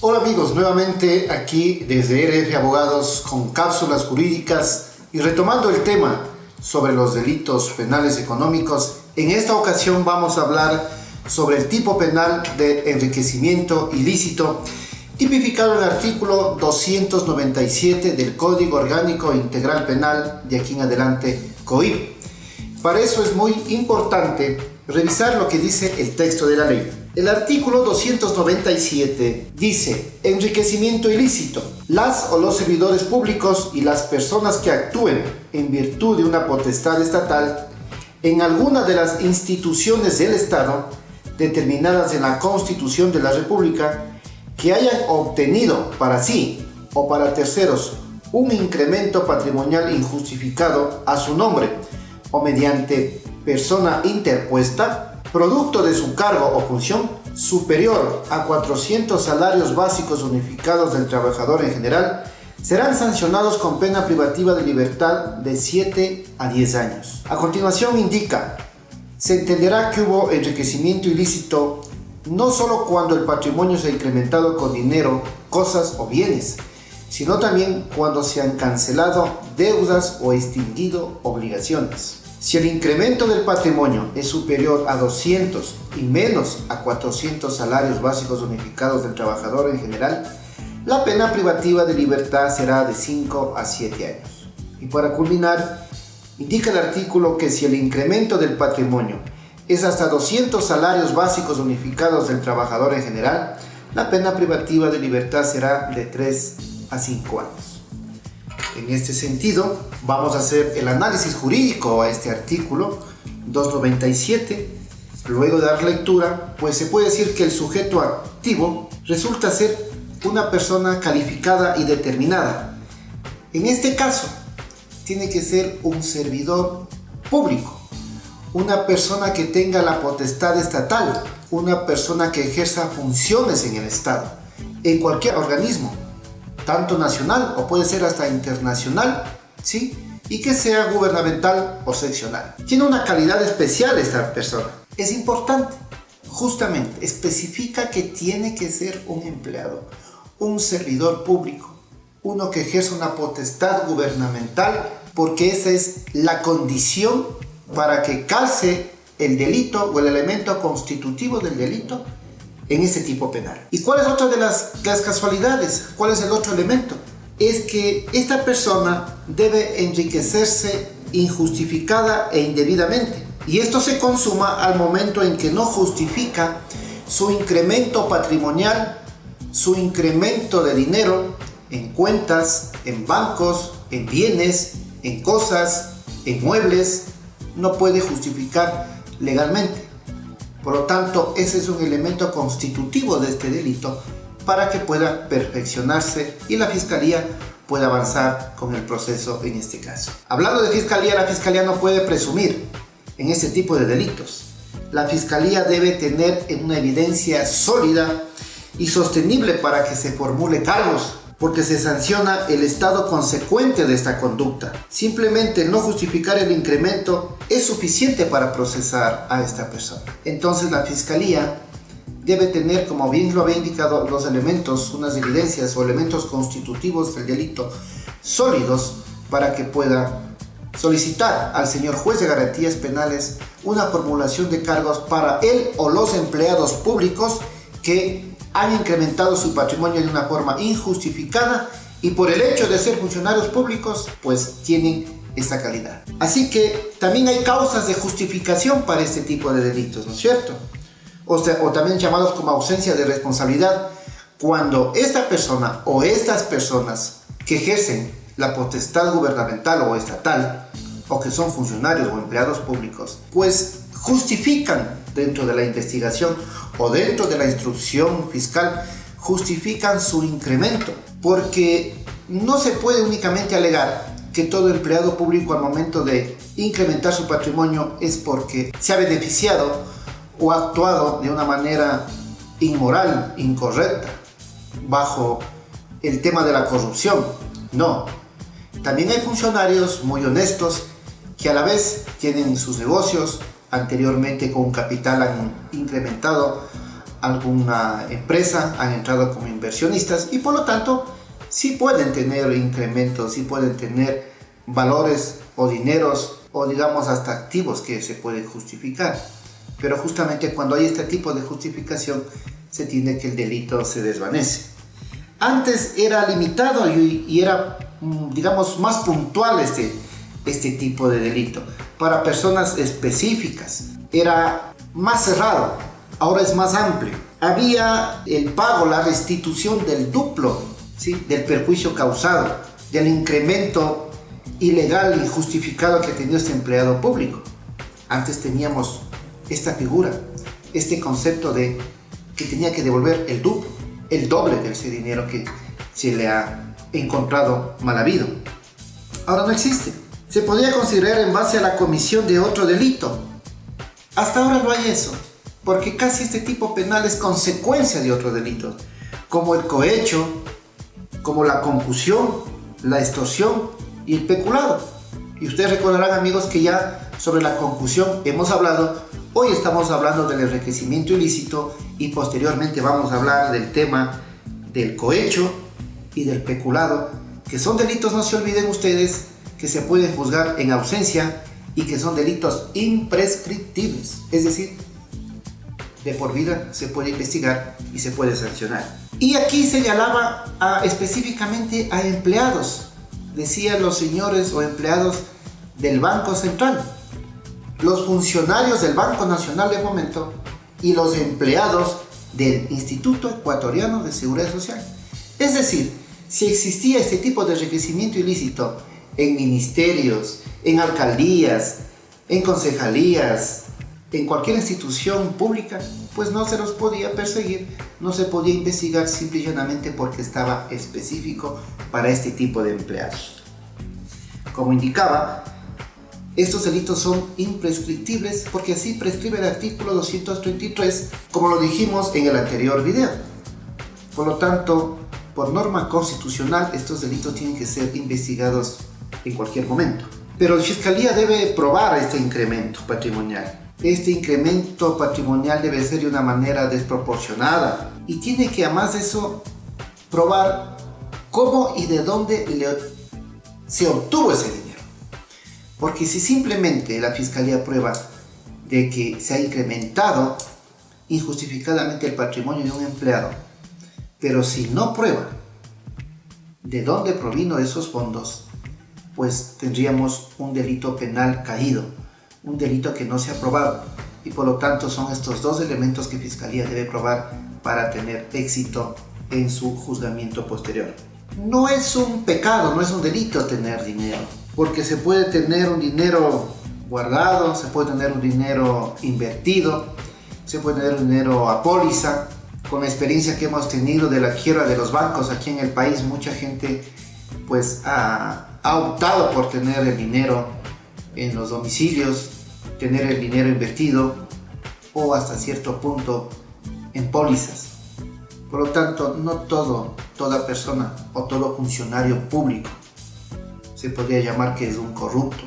Hola amigos, nuevamente aquí desde RF Abogados con cápsulas jurídicas y retomando el tema sobre los delitos penales económicos. En esta ocasión vamos a hablar sobre el tipo penal de enriquecimiento ilícito tipificado en el artículo 297 del Código Orgánico Integral Penal, de aquí en adelante COIP. Para eso es muy importante revisar lo que dice el texto de la ley. El artículo 297 dice: enriquecimiento ilícito. Las o los servidores públicos y las personas que actúen en virtud de una potestad estatal en alguna de las instituciones del Estado determinadas en la Constitución de la República, que hayan obtenido para sí o para terceros un incremento patrimonial injustificado a su nombre o mediante persona interpuesta, producto de su cargo o función, superior a 400 salarios básicos unificados del trabajador en general, serán sancionados con pena privativa de libertad de 7 a 10 años. A continuación indica: se entenderá que hubo enriquecimiento ilícito no solo cuando el patrimonio se ha incrementado con dinero, cosas o bienes, sino también cuando se han cancelado deudas o extinguido obligaciones. Si el incremento del patrimonio es superior a 200 y menos a 400 salarios básicos unificados del trabajador en general, la pena privativa de libertad será de 5 a 7 años. Y para culminar, indica el artículo que si el incremento del patrimonio es hasta 200 salarios básicos unificados del trabajador en general, la pena privativa de libertad será de 3 a 5 años. En este sentido, vamos a hacer el análisis jurídico a este artículo 297. Luego de dar lectura, pues se puede decir que el sujeto activo resulta ser una persona calificada y determinada. En este caso, tiene que ser un servidor público, una persona que tenga la potestad estatal, una persona que ejerza funciones en el Estado, en cualquier organismo, tanto nacional o puede ser hasta internacional, ¿sí? Y que sea gubernamental o seccional. Tiene una calidad especial esta persona. Es importante, justamente, especifica que tiene que ser un empleado, un servidor público, uno que ejerza una potestad gubernamental, porque esa es la condición para que calce el delito o el elemento constitutivo del delito en ese tipo penal. ¿Y cuál es otra de las casualidades? ¿Cuál es el otro elemento? Es que esta persona debe enriquecerse injustificada e indebidamente. Y esto se consuma al momento en que no justifica su incremento patrimonial, su incremento de dinero en cuentas, en bancos, en bienes, en cosas, en muebles. No puede justificar legalmente. Por lo tanto, ese es un elemento constitutivo de este delito para que pueda perfeccionarse y la Fiscalía pueda avanzar con el proceso en este caso. Hablando de Fiscalía, la Fiscalía no puede presumir en este tipo de delitos. La Fiscalía debe tener una evidencia sólida y sostenible para que se formule cargos, porque se sanciona el estado consecuente de esta conducta. Simplemente no justificar el incremento es suficiente para procesar a esta persona. Entonces la Fiscalía debe tener, como bien lo había indicado, los elementos, unas evidencias o elementos constitutivos del delito sólidos para que pueda solicitar al señor juez de garantías penales una formulación de cargos para él o los empleados públicos que han incrementado su patrimonio de una forma injustificada y por el hecho de ser funcionarios públicos, pues tienen esta calidad. Así que también hay causas de justificación para este tipo de delitos, ¿no es cierto? O también llamados como ausencia de responsabilidad, cuando esta persona o estas personas que ejercen la potestad gubernamental o estatal, o que son funcionarios o empleados públicos, pues justifican dentro de la investigación o dentro de la instrucción fiscal, justifican su incremento, porque no se puede únicamente alegar que todo empleado público al momento de incrementar su patrimonio es porque se ha beneficiado o ha actuado de una manera inmoral, incorrecta, bajo el tema de la corrupción. No, también hay funcionarios muy honestos que a la vez tienen sus negocios, anteriormente con capital han incrementado alguna empresa, han entrado como inversionistas y por lo tanto sí pueden tener incrementos, sí pueden tener valores o dineros o digamos hasta activos que se pueden justificar. Pero justamente cuando hay este tipo de justificación se entiende que el delito se desvanece. Antes era limitado y era, digamos, más puntual este tipo de delito para personas específicas. Era más cerrado, ahora es más amplio. Había el pago, la restitución del duplo, ¿sí?, del perjuicio causado, del incremento ilegal, injustificado que ha tenido este empleado público. Antes teníamos esta figura, este concepto de que tenía que devolver el duplo, el doble de ese dinero que se le ha encontrado mal habido. Ahora no existe. Se podría considerar en base a la comisión de otro delito. Hasta ahora no hay eso, porque casi este tipo penal es consecuencia de otros delitos, como el cohecho, como la concusión, la extorsión y el peculado. Y ustedes recordarán, amigos, que ya sobre la concusión hemos hablado. Hoy estamos hablando del enriquecimiento ilícito y posteriormente vamos a hablar del tema del cohecho y del peculado, que son delitos, no se olviden ustedes, que se pueden juzgar en ausencia y que son delitos imprescriptibles, es decir, de por vida se puede investigar y se puede sancionar. Y aquí señalaba específicamente a empleados, decían los señores o empleados del Banco Central, los funcionarios del Banco Nacional de Fomento y los empleados del Instituto Ecuatoriano de Seguridad Social. Es decir, si existía este tipo de enriquecimiento ilícito en ministerios, en alcaldías, en concejalías, en cualquier institución pública, pues no se los podía perseguir, no se podía investigar simple y llanamente porque estaba específico para este tipo de empleados. Como indicaba, estos delitos son imprescriptibles porque así prescribe el artículo 233, como lo dijimos en el anterior video. Por lo tanto, por norma constitucional, estos delitos tienen que ser investigados en cualquier momento. Pero la Fiscalía debe probar este incremento patrimonial. Este incremento patrimonial debe ser de una manera desproporcionada y tiene que, además de eso, probar cómo y de dónde se obtuvo ese dinero. Porque si simplemente la Fiscalía prueba de que se ha incrementado injustificadamente el patrimonio de un empleado, pero si no prueba de dónde provino esos fondos, pues tendríamos un delito penal caído, un delito que no se ha probado, y por lo tanto son estos dos elementos que Fiscalía debe probar para tener éxito en su juzgamiento posterior. No es un pecado, no es un delito tener dinero, porque se puede tener un dinero guardado, se puede tener un dinero invertido, se puede tener un dinero a póliza. Con la experiencia que hemos tenido de la quiebra de los bancos aquí en el país, mucha gente pues ha optado por tener el dinero en los domicilios, tener el dinero invertido o hasta cierto punto en pólizas. Por lo tanto, no toda persona o todo funcionario público se podría llamar que es un corrupto.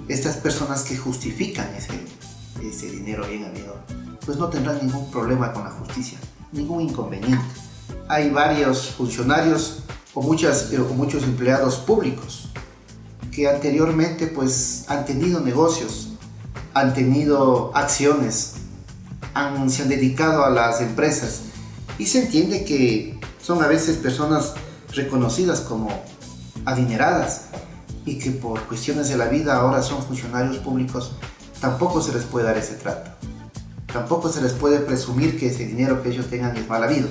Estas personas que justifican ese dinero bien habido, pues no tendrán ningún problema con la justicia, ningún inconveniente. Hay varios funcionarios o muchos empleados públicos que anteriormente pues han tenido negocios, han tenido acciones, se han dedicado a las empresas y se entiende que son a veces personas reconocidas como adineradas y que por cuestiones de la vida ahora son funcionarios públicos. Tampoco se les puede dar ese trato, tampoco se les puede presumir que ese dinero que ellos tengan es mal habido,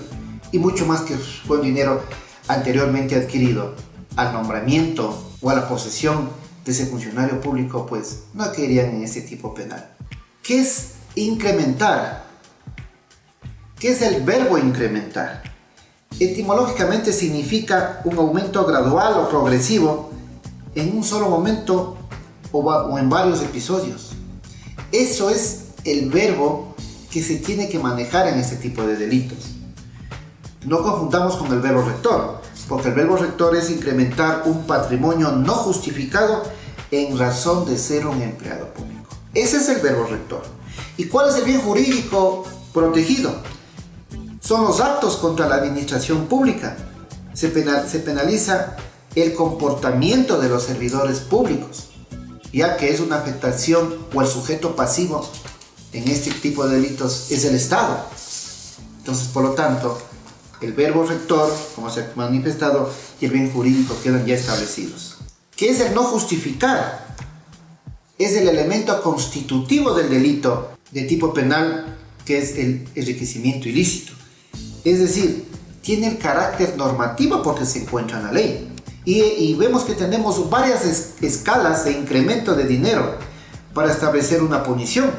y mucho más que fue un dinero anteriormente adquirido al nombramiento o a la posesión de ese funcionario público, pues no caerían en este tipo penal. ¿Qué es incrementar? ¿Qué es el verbo incrementar? Etimológicamente significa un aumento gradual o progresivo en un solo momento o en varios episodios. Eso es el verbo que se tiene que manejar en este tipo de delitos. No confundamos con el verbo rector, porque el verbo rector es incrementar un patrimonio no justificado en razón de ser un empleado público. Ese es el verbo rector. ¿Y cuál es el bien jurídico protegido? son los actos contra la administración pública. Se penaliza el comportamiento de los servidores públicos, ya que es una afectación o el sujeto pasivo en este tipo de delitos es el Estado. Entonces, por lo tanto, el verbo rector, como se ha manifestado, y el bien jurídico quedan ya establecidos. ¿Qué es el no justificar? Es el elemento constitutivo del delito de tipo penal, que es el enriquecimiento ilícito. Es decir, tiene el carácter normativo porque se encuentra en la ley. Y vemos que tenemos varias escalas de incremento de dinero para establecer una punición.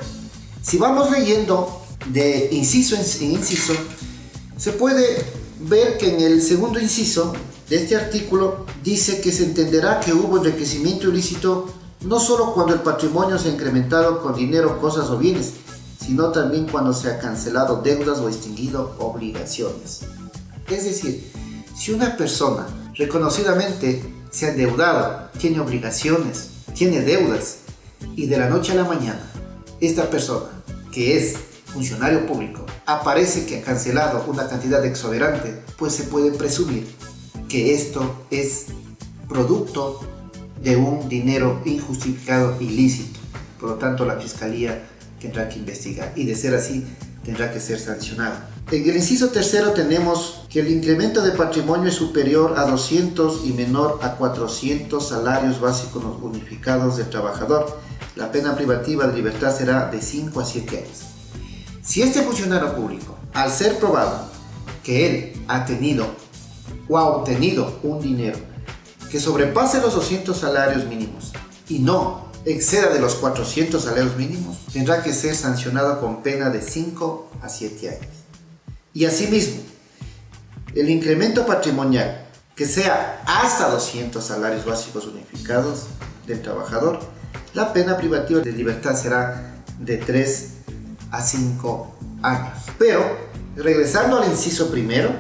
Si vamos leyendo de inciso en inciso, se puede ver que en el segundo inciso de este artículo dice que se entenderá que hubo enriquecimiento ilícito no solo cuando el patrimonio se ha incrementado con dinero, cosas o bienes, sino también cuando se ha cancelado deudas o extinguido obligaciones. Es decir, si una persona reconocidamente se ha endeudado, tiene obligaciones, tiene deudas, y de la noche a la mañana esta persona, que es funcionario público, aparece que ha cancelado una cantidad exuberante, pues se puede presumir que esto es producto de un dinero injustificado ilícito. Por lo tanto, la Fiscalía tendrá que investigar y, de ser así, tendrá que ser sancionado. En el inciso tercero tenemos que el incremento de patrimonio es superior a 200 y menor a 400 salarios básicos unificados del trabajador. La pena privativa de libertad será de 5 a 7 años. Si este funcionario público, al ser probado que él ha tenido o ha obtenido un dinero que sobrepase los 200 salarios mínimos y no exceda de los 400 salarios mínimos, tendrá que ser sancionado con pena de 5 a 7 años. Y asimismo, el incremento patrimonial que sea hasta 200 salarios básicos unificados del trabajador, la pena privativa de libertad será de 3 a 5 años. Pero, regresando al inciso primero,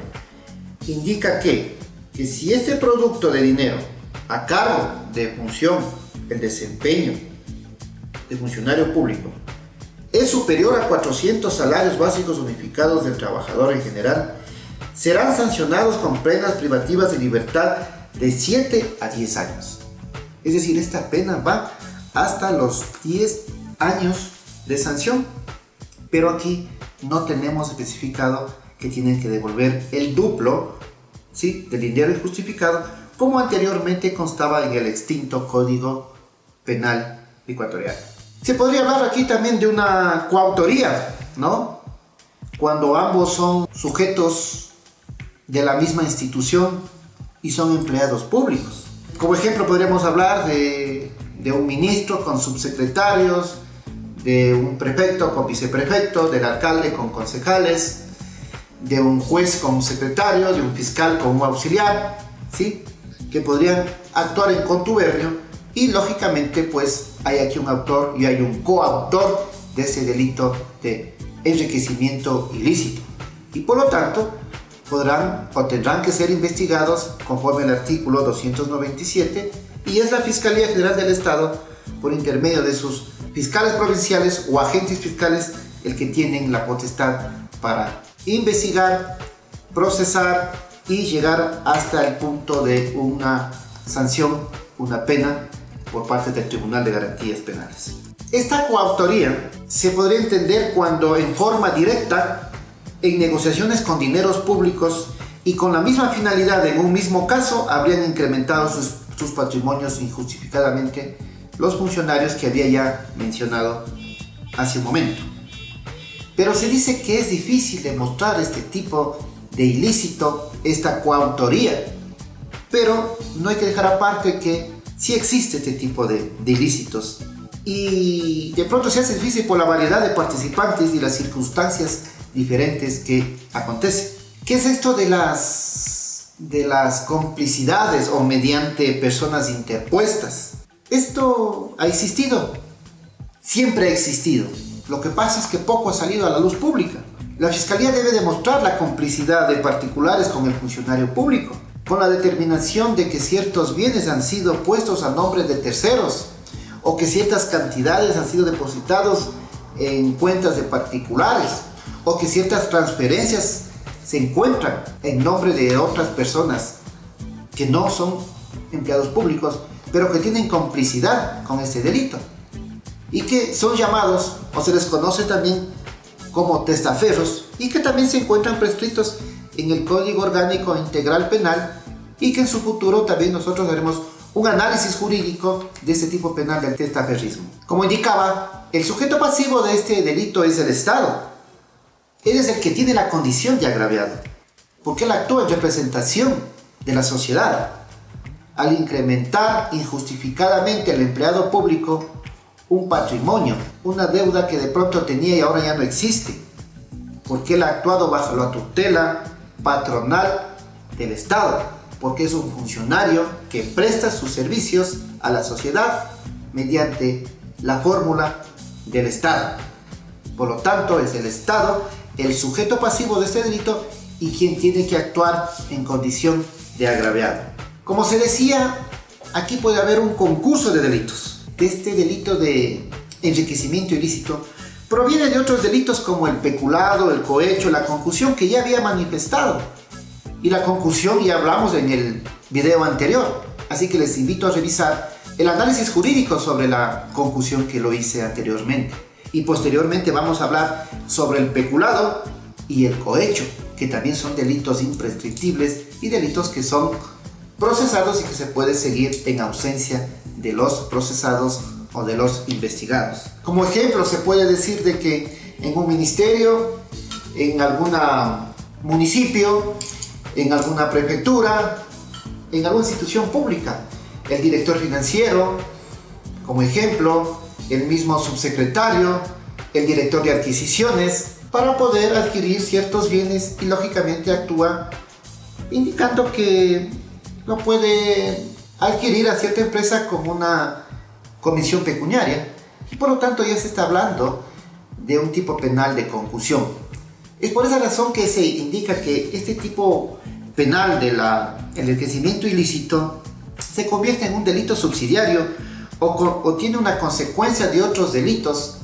indica que si este producto de dinero a cargo de función, el desempeño de funcionario público, es superior a 400 salarios básicos unificados del trabajador en general, serán sancionados con penas privativas de libertad de 7 a 10 años. Es decir, esta pena va hasta los 10 años de sanción. Pero aquí no tenemos especificado que tienen que devolver el duplo, ¿sí?, del dinero injustificado, como anteriormente constaba en el extinto Código Penal ecuatoriano. Se podría hablar aquí también de una coautoría, ¿no? Cuando ambos son sujetos de la misma institución y son empleados públicos. Como ejemplo podríamos hablar de un ministro con subsecretarios, de un prefecto con viceprefecto, del alcalde con concejales, de un juez con secretario, de un fiscal con un auxiliar, ¿sí?, que podrían actuar en contubernio, y lógicamente pues hay aquí un autor y hay un coautor de ese delito de enriquecimiento ilícito, y por lo tanto podrán o tendrán que ser investigados conforme al artículo 297, y es la Fiscalía General del Estado, por intermedio de sus fiscales provinciales o agentes fiscales, el que tienen la potestad para investigar, procesar y llegar hasta el punto de una sanción, una pena por parte del Tribunal de Garantías Penales. Esta coautoría se podría entender cuando en forma directa, en negociaciones con dineros públicos y con la misma finalidad en un mismo caso, habrían incrementado sus patrimonios injustificadamente los funcionarios que había ya mencionado hace un momento. Pero se dice que es difícil demostrar este tipo de ilícito, esta coautoría, pero no hay que dejar aparte que sí existe este tipo de ilícitos, y de pronto se hace difícil por la variedad de participantes y las circunstancias diferentes que acontecen. ¿Qué es esto de las complicidades o mediante personas interpuestas? Esto ha existido, siempre ha existido. Lo que pasa es que poco ha salido a la luz pública. La Fiscalía debe demostrar la complicidad de particulares con el funcionario público, con la determinación de que ciertos bienes han sido puestos a nombre de terceros, o que ciertas cantidades han sido depositados en cuentas de particulares, o que ciertas transferencias se encuentran en nombre de otras personas que no son empleados públicos, pero que tienen complicidad con este delito y que son llamados o se les conoce también como testaferros y que también se encuentran prescritos en el Código Orgánico Integral Penal y que en su futuro también nosotros haremos un análisis jurídico de este tipo penal del testaferrismo. Como indicaba, el sujeto pasivo de este delito es el Estado. Él es el que tiene la condición de agraviado, porque él actúa en representación de la sociedad al incrementar injustificadamente al empleado público un patrimonio, una deuda que de pronto tenía y ahora ya no existe, porque él ha actuado bajo la tutela patronal del Estado, porque es un funcionario que presta sus servicios a la sociedad mediante la fórmula del Estado. Por lo tanto, es el Estado el sujeto pasivo de este delito y quien tiene que actuar en condición de agraviado. Como se decía, aquí puede haber un concurso de delitos. Este delito de enriquecimiento ilícito proviene de otros delitos como el peculado, el cohecho, la concusión que ya había manifestado. Y la concusión ya hablamos en el video anterior, así que les invito a revisar el análisis jurídico sobre la concusión que lo hice anteriormente. Y posteriormente vamos a hablar sobre el peculado y el cohecho, que también son delitos imprescriptibles y delitos que son procesados y que se puede seguir en ausencia de los procesados o de los investigados. Como ejemplo se puede decir de que en un ministerio, en algún municipio, en alguna prefectura, en alguna institución pública, el director financiero, como ejemplo, el mismo subsecretario, el director de adquisiciones, para poder adquirir ciertos bienes y lógicamente actúa indicando que lo puede adquirir a cierta empresa con una comisión pecuniaria y por lo tanto ya se está hablando de un tipo penal de concusión. Es por esa razón que se indica que este tipo penal del enriquecimiento ilícito se convierte en un delito subsidiario o tiene una consecuencia de otros delitos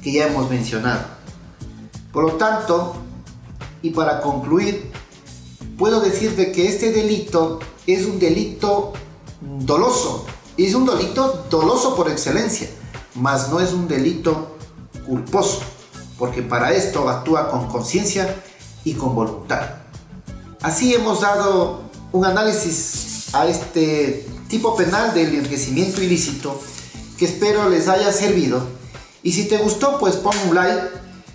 que ya hemos mencionado. Por lo tanto, y para concluir, puedo decir de que este delito es un delito doloso. Es un delito doloso por excelencia, mas no es un delito culposo, porque para esto actúa con conciencia y con voluntad. Así hemos dado un análisis a este tipo penal del enriquecimiento ilícito que espero les haya servido. Y si te gustó, pues pon un like,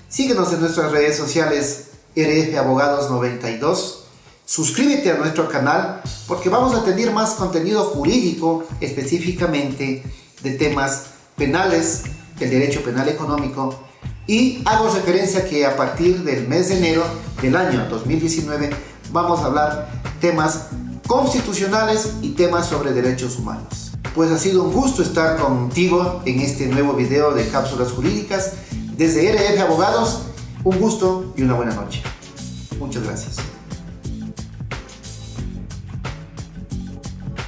síguenos en nuestras redes sociales RF Abogados 92, suscríbete a nuestro canal porque vamos a tener más contenido jurídico, específicamente de temas penales, el derecho penal económico, y hago referencia que a partir del mes de enero del año 2019 vamos a hablar temas constitucionales y temas sobre derechos humanos. Pues ha sido un gusto estar contigo en este nuevo video de cápsulas jurídicas desde RF Abogados. Un gusto y una buena noche. Muchas gracias.